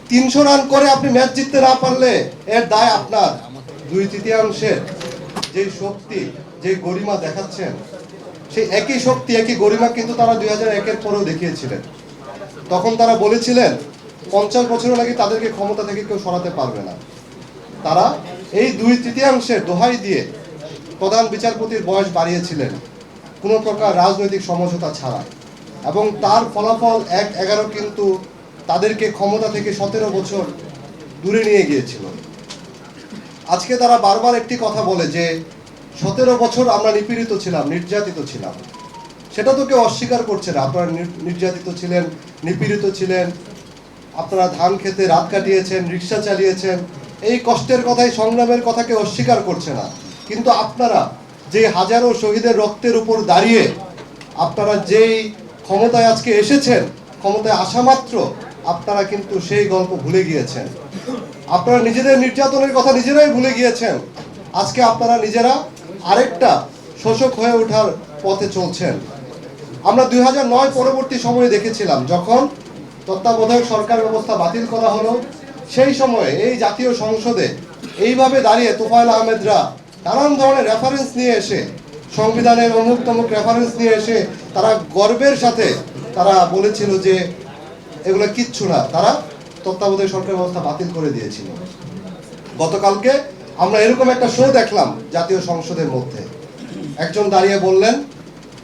300 run করে আপনি match জিততে না পারলে এর দায় আপনার। 2/3 যে শক্তি, যে গরিমা দেখাচ্ছেন, সেই একই শক্তি, একই গরিমা কিন্তু তারা 2001-এর পরেও দেখিয়েছিলেন। তখন তারা বলেছিলেন 50 বছরও নাকি তাদেরকে ক্ষমতা থেকে কেউ সরাতে পারবে না। তারা এই 2/3 দোহাই দিয়ে প্রধান বিচারপতির বয়স বাড়িয়েছিলেন কোনো প্রকার রাজনৈতিক সমঝোতা ছাড়া, এবং তার ফলাফল 1/11 কিন্তু তাদেরকে ক্ষমতা থেকে 17 বছর দূরে নিয়ে গিয়েছিল। আজকে তারা বারবার একটি কথা বলে যে 17 বছর আমরা নিপীড়িত ছিলাম, নির্যাতিত ছিলাম। সেটা তো কেউ অস্বীকার করছে না। আপনারা নির্যাতিত ছিলেন, নিপীড়িত ছিলেন, আপনারা ধান খেতে রাত কাটিয়েছেন, রিক্সা চালিয়েছেন, এই কষ্টের কথাই, সংগ্রামের কথা কেউ অস্বীকার করছে না। কিন্তু আপনারা যে হাজারো শহীদের রক্তের উপর দাঁড়িয়ে আপনারা যেই ক্ষমতায় আজকে এসেছেন, ক্ষমতায় আসা মাত্র আপনারা কিন্তু সেই গল্প ভুলে গিয়েছেন। আপনারা নিজেদের নির্যাতনের কথা নিজেরাই ভুলে গিয়েছেন। আজকে আপনারা নিজেরা আরেকটা শোষক হয়ে ওঠার পথে চলছেন। আমরা 2009 পরবর্তী সময়ে দেখেছিলাম, যখন তত্ত্বাবধায়ক সরকার ব্যবস্থা বাতিল করা হলো, সেই সময়ে এই জাতীয় সংসদে এইভাবে দাঁড়িয়ে তোফায়েল আহমেদরা নানান ধরনের রেফারেন্স নিয়ে এসে, সংবিধানের অমুক তমুক রেফারেন্স নিয়ে এসে তারা গর্বের সাথে তারা বলেছিল যে এগুলো কিচ্ছু না, তারা তত্ত্বাবধায়ক সরকার ব্যবস্থা বাতিল করে দিয়েছিল। গতকালকে আমরা এরকম একটা শো দেখলাম জাতীয় সংসদের মধ্যে, একজন দাঁড়িয়ে বললেন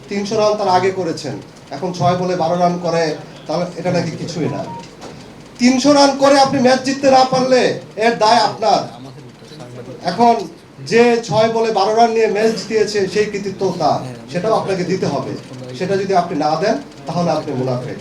300 রান তার আগে করেছেন, এখন 6 বলে 12 রান করে, তাহলে এটা নাকি কিছুই না। 300 রান করে আপনি ম্যাচ জিততে না পারলে এর দায় আপনার। এখন যে 6 বলে 12 রান নিয়ে ম্যাচ জিতিয়েছে সেই কৃতিত্ব তার, সেটাও আপনাকে দিতে হবে। সেটা যদি আপনি না দেন তাহলে আপনি মুনাফেক।